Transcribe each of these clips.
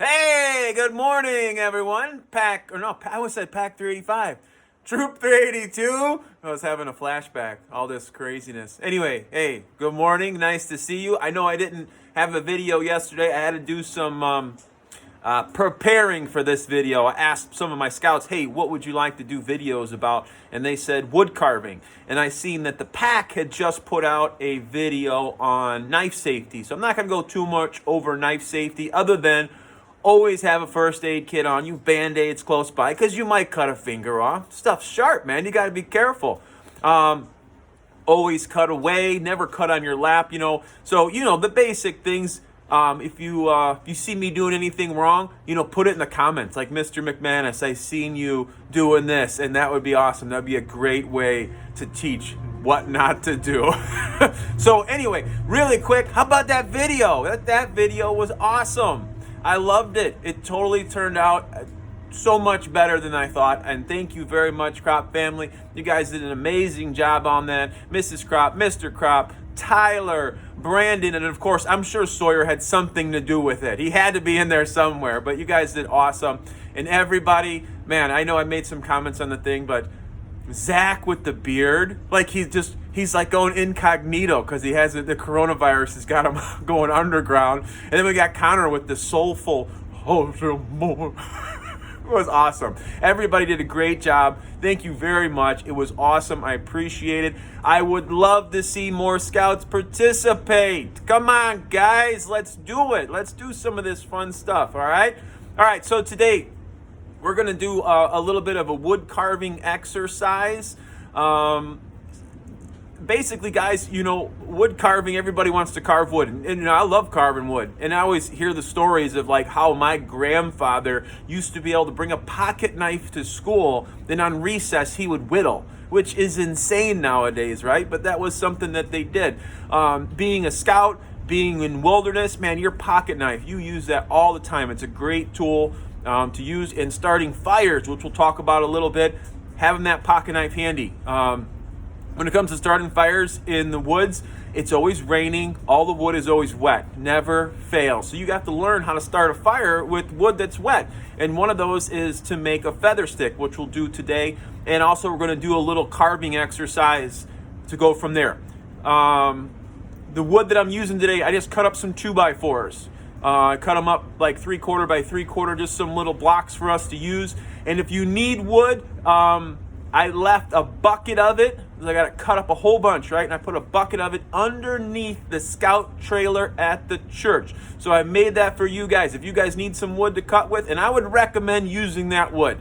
Hey, good morning, everyone. I almost said Pack 385. Troop 382. I was having a flashback, all this craziness. Anyway, hey, good morning. Nice to see you. I know I didn't have a video yesterday. I had to do some preparing for this video. I asked some of my scouts, hey, what would you like to do videos about? And they said wood carving. And I seen that the pack had just put out a video on knife safety. So I'm not going to go too much over knife safety other than always have a first aid kit on you, band-aids close by, because you might cut a finger off. Stuff's sharp, man. You got to be careful. Always cut away, never cut on your lap, So, the basic things. If you see me doing anything wrong, put it in the comments. Like Mr. McManus, I seen you doing this, and that would be awesome. That'd be a great way to teach what not to do. So anyway, really quick, how about that video? That video was awesome. I loved it. It totally turned out so much better than I thought, and thank you very much, Crop family. You guys did an amazing job on that. Mrs. Crop, Mr. Crop, Tyler, Brandon, and of course, I'm sure Sawyer had something to do with it. He had to be in there somewhere, but you guys did awesome. And everybody, man, I know I made some comments on the thing, but Zach with the beard, like he's like going incognito because the coronavirus has got him going underground. And then we got Connor with the soulful, oh, more. It was awesome. Everybody did a great job. Thank you very much. It was awesome. I appreciate it. I would love to see more scouts participate. Come on, guys. Let's do it. Let's do some of this fun stuff, all right? All right, so today we're going to do a little bit of a wood carving exercise. Basically, guys, wood carving, everybody wants to carve wood. And I love carving wood. And I always hear the stories of like how my grandfather used to be able to bring a pocket knife to school. Then on recess, he would whittle, which is insane nowadays, right? But that was something that they did. Being a scout, being in wilderness, man, your pocket knife, you use that all the time. It's a great tool to use in starting fires, which we'll talk about a little bit. Having that pocket knife handy. When it comes to starting fires in the woods, it's always raining. All the wood is always wet. Never fails. So you have to learn how to start a fire with wood that's wet. And one of those is to make a feather stick, which we'll do today. And also we're going to do a little carving exercise to go from there. The wood that I'm using today, I just cut up some 2x4s. I cut them up like 3/4 by 3/4, just some little blocks for us to use. And if you need wood, I left a bucket of it. I got to cut up a whole bunch, right? And I put a bucket of it underneath the scout trailer at the church. So I made that for you guys. If you guys need some wood to cut with, and I would recommend using that wood.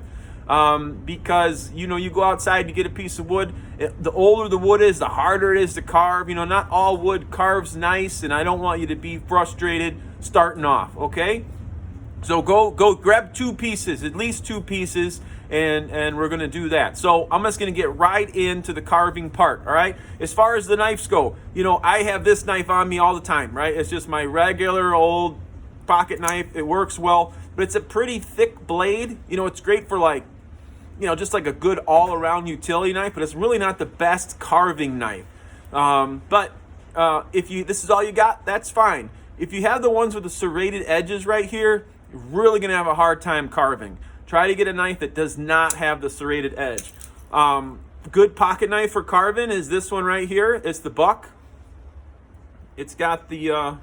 Because, you go outside, you get a piece of wood. The older the wood is, the harder it is to carve. Not all wood carves nice, and I don't want you to be frustrated starting off, okay? So go grab 2 pieces, at least 2 pieces, and we're going to do that. So I'm just going to get right into the carving part, all right? As far as the knives go, I have this knife on me all the time, right? It's just my regular old pocket knife. It works well, but it's a pretty thick blade. It's great for like, just like a good all-around utility knife, but it's really not the best carving knife. But if this is all you got, that's fine. If you have the ones with the serrated edges right here, you're really going to have a hard time carving. Try to get a knife that does not have the serrated edge. Good pocket knife for carving is this one right here. It's the Buck. It's got the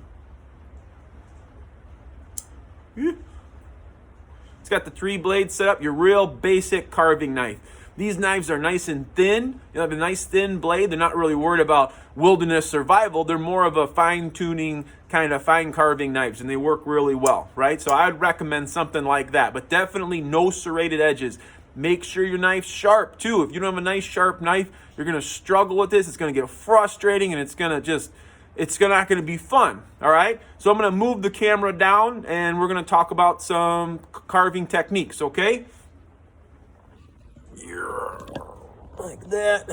it's got the 3 blades set up. Your real basic carving knife. These knives are nice and thin. You have a nice thin blade. They're not really worried about wilderness survival. They're more of a fine-tuning kind of fine carving knives, and they work really well, right? So I'd recommend something like that, but definitely no serrated edges. Make sure your knife's sharp too. If you don't have a nice sharp knife, you're going to struggle with this. It's going to get frustrating, and it's not going to be fun, all right? So I'm going to move the camera down, and we're going to talk about some carving techniques, okay? Like that.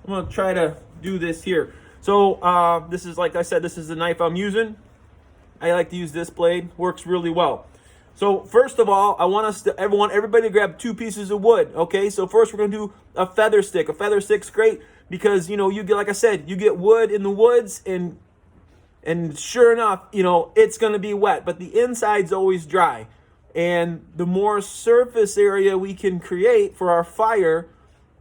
I'm going to try to do this here. So this is, like I said, this is the knife I'm using. I like to use this blade. Works really well. So first of all, I want everybody to grab 2 pieces of wood. Okay, so first we're going to do a feather stick. A feather stick's great because, you get, like I said, you get wood in the woods, and And sure enough, you know, it's going to be wet, but the inside's always dry. And the more surface area we can create for our fire,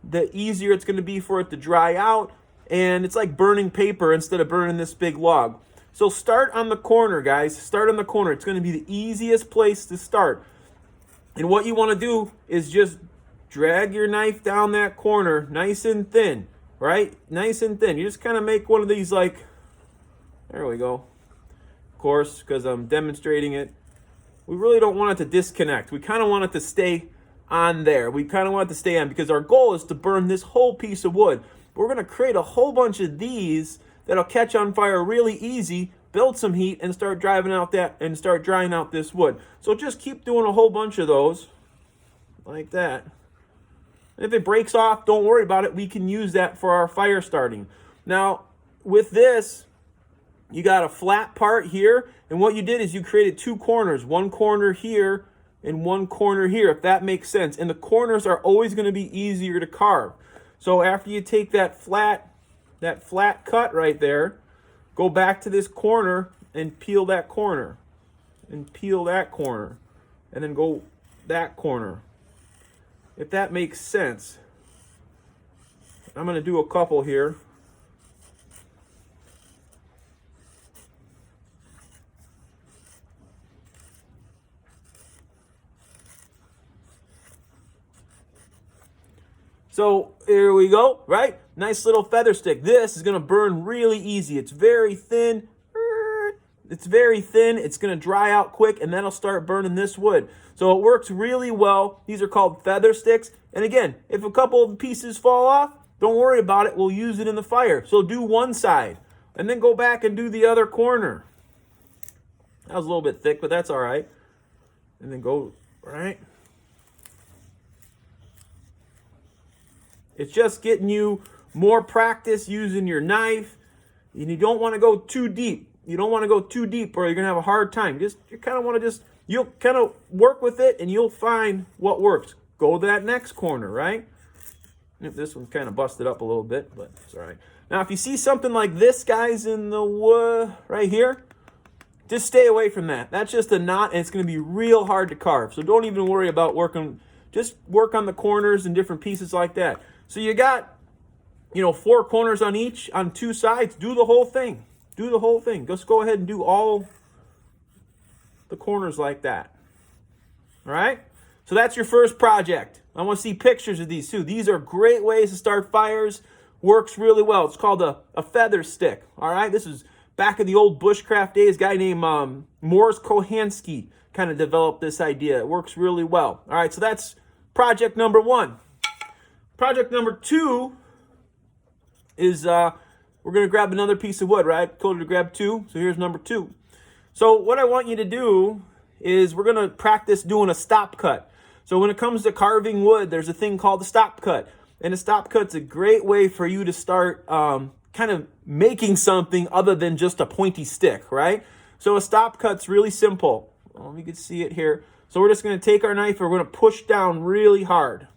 the easier it's going to be for it to dry out. And it's like burning paper instead of burning this big log. So start on the corner, guys. Start on the corner. It's going to be the easiest place to start. And what you want to do is just drag your knife down that corner nice and thin, right? Nice and thin. You just kind of make one of these like, there we go. Of course, because I'm demonstrating it. We really don't want it to disconnect. We kind of want it to stay on there. We kind of want it to stay on because our goal is to burn this whole piece of wood. We're going to create a whole bunch of these that'll catch on fire really easy, build some heat, and start drying out this wood. So just keep doing a whole bunch of those like that. If it breaks off, don't worry about it. We can use that for our fire starting. Now, with this, you got a flat part here, and what you did is you created two corners, one corner here and one corner here, if that makes sense. And the corners are always going to be easier to carve. So after you take that flat cut right there, go back to this corner and peel that corner, and peel that corner, and then go that corner. If that makes sense. I'm going to do a couple here. So here we go, right? Nice little feather stick. This is going to burn really easy. It's very thin. It's very thin. It's going to dry out quick, and then I'll start burning this wood. So it works really well. These are called feather sticks. And again, if a couple of pieces fall off, don't worry about it. We'll use it in the fire. So do one side, and then go back and do the other corner. That was a little bit thick, but that's all right. And then go, right? It's just getting you more practice using your knife. And you don't want to go too deep. You don't want to go too deep or you're going to have a hard time. You kind of want to you'll kind of work with it and you'll find what works. Go to that next corner, right? If this one's kind of busted up a little bit, but it's all right. Now, if you see something like this, guys, in the wood right here, just stay away from that. That's just a knot, and it's going to be real hard to carve. So don't even worry about working. Just work on the corners and different pieces like that. So you got, 4 corners on two sides. Do the whole thing. Do the whole thing. Just go ahead and do all the corners like that. All right? So that's your first project. I want to see pictures of these too. These are great ways to start fires. Works really well. It's called a feather stick. All right? This is back in the old bushcraft days. A guy named Morris Kohansky kind of developed this idea. It works really well. All right, so that's project number 1. Project number 2 is we're going to grab another piece of wood, right? Told you to grab 2, so here's number 2. So what I want you to do is we're going to practice doing a stop cut. So when it comes to carving wood, there's a thing called a stop cut. And a stop cut's a great way for you to start kind of making something other than just a pointy stick, right? So a stop cut's really simple. Well, you can see it here. So we're just going to take our knife and we're going to push down really hard.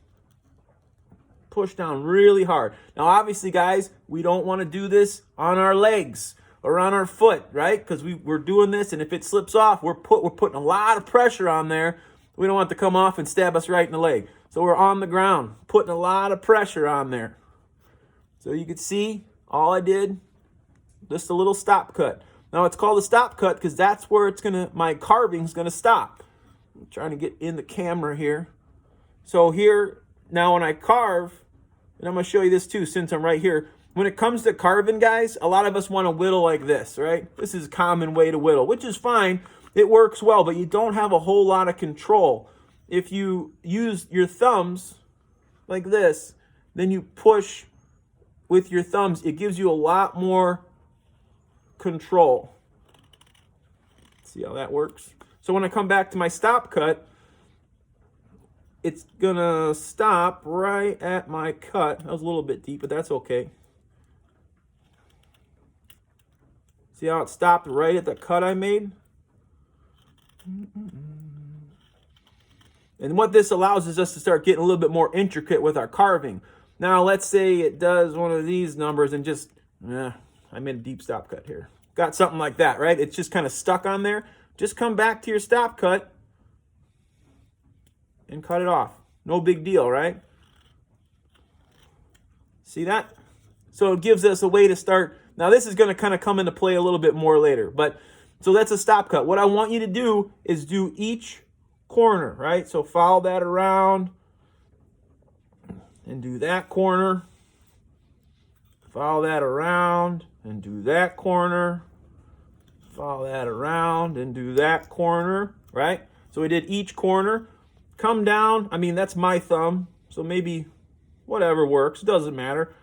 Push down really hard. Now, obviously, guys, we don't want to do this on our legs or on our foot, right? Because we're doing this, and if it slips off, we're putting a lot of pressure on there. We don't want it to come off and stab us right in the leg. So we're on the ground, putting a lot of pressure on there. So you can see all I did, just a little stop cut. Now it's called a stop cut because that's where my carving's gonna stop. I'm trying to get in the camera here. So here, now when I carve, and I'm gonna show you this too since I'm right here. When it comes to carving, guys, a lot of us want to whittle like this, right? This is a common way to whittle, which is fine. It works well, but you don't have a whole lot of control. If you use your thumbs like this, then you push with your thumbs, it gives you a lot more control. See how that works? So when I come back to my stop cut, it's gonna stop right at my cut. That was a little bit deep, but that's okay. See how it stopped right at the cut I made? And what this allows is us to start getting a little bit more intricate with our carving. Now, let's say it does one of these numbers and just, I made a deep stop cut here. got something like that, right? It's just kind of stuck on there. Just come back to your stop cut and cut it off. No big deal, right? See that? So it gives us a way to start. Now this is going to kind of come into play a little bit more later, but so that's a stop cut. What I want you to do is do each corner, right? So follow that around and do that corner. Follow that around and do that corner. Follow that around and do that corner, right? So we did each corner. Come down. I mean, that's my thumb, so maybe whatever works. Doesn't matter.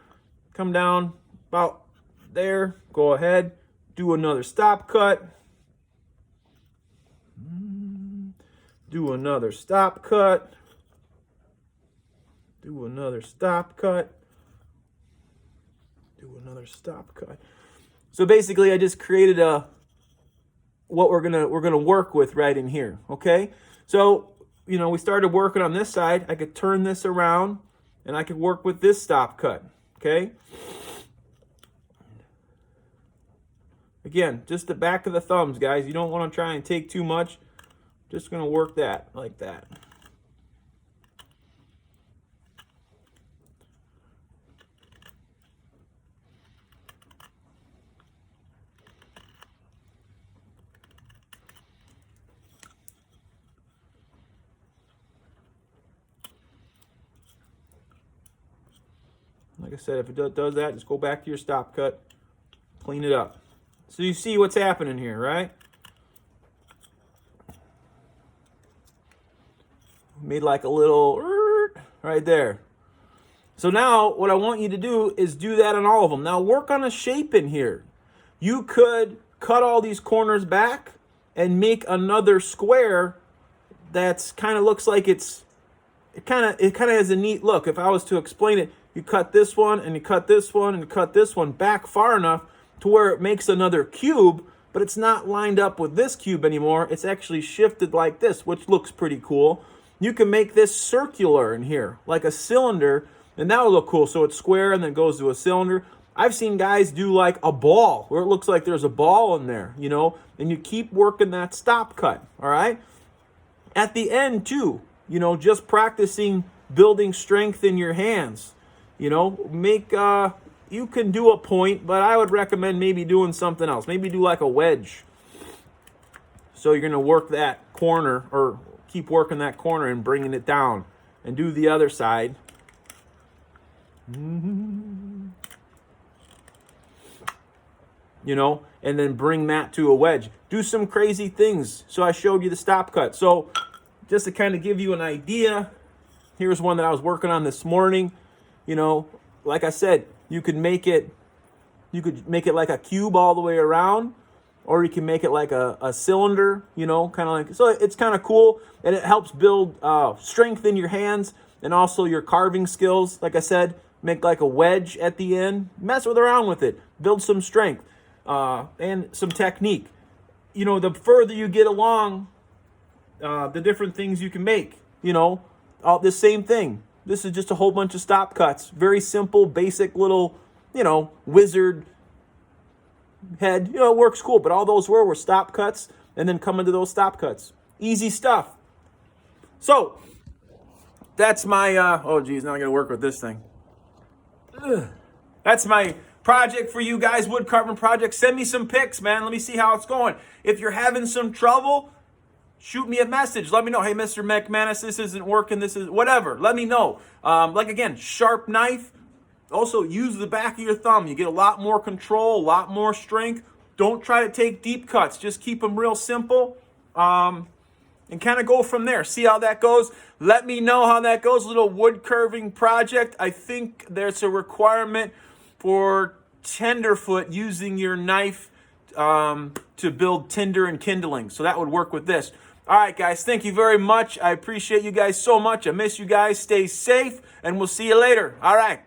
Come down about there. Go ahead. Do another stop cut. Do another stop cut. Do another stop cut. Do another stop cut. So basically, I just created what we're gonna work with right in here. Okay. So we started working on this side. I could turn this around, and I could work with this stop cut. Okay. Again, just the back of the thumbs, guys. You don't want to try and take too much. Just gonna work that like that. Like I said, if it does that, just go back to your stop cut, clean it up. So you see what's happening here, right? Made like a little right there. So now what I want you to do is do that on all of them. Now work on a shape in here. You could cut all these corners back and make another square that's kind of looks like it kind of has a neat look. If I was to explain it, you cut this one and you cut this one and you cut this one back far enough to where it makes another cube, but it's not lined up with this cube anymore. It's actually shifted like this, which looks pretty cool. You can make this circular in here, like a cylinder, and that will look cool. So it's square and then goes to a cylinder. I've seen guys do like a ball, where it looks like there's a ball in there, and you keep working that stop cut, all right? At the end, too, just practicing building strength in your hands. You can do a point, but I would recommend maybe doing something else. Maybe do like a wedge. So you're going to work that corner, or keep working that corner and bringing it down. And do the other side. And then bring that to a wedge. Do some crazy things. So I showed you the stop cut. So just to kind of give you an idea, here's one that I was working on this morning. Like I said, you could make it like a cube all the way around, or you can make it like a cylinder, kind of like, so it's kind of cool, and it helps build strength in your hands and also your carving skills. Like I said, make like a wedge at the end, mess around with it, build some strength and some technique. The further you get along, the different things you can make, all the same thing. This is just a whole bunch of stop cuts. Very simple, basic little, wizard head. It works cool, but all those were stop cuts and then come into those stop cuts. Easy stuff. So, that's my, oh geez, now I gotta work with this thing. That's my project for you guys, wood carving project. Send me some pics, man. Let me see how it's going. If you're having some trouble, shoot me a message. Let me know. Hey, Mr. McManus, this isn't working. This is whatever. Let me know. Again, sharp knife. Also, use the back of your thumb. You get a lot more control, a lot more strength. Don't try to take deep cuts. Just keep them real simple. And kind of go from there. See how that goes. Let me know how that goes. Little wood carving project. I think there's a requirement for tenderfoot using your knife to build tinder and kindling. So that would work with this. All right, guys, thank you very much. I appreciate you guys so much. I miss you guys. Stay safe, and we'll see you later. All right.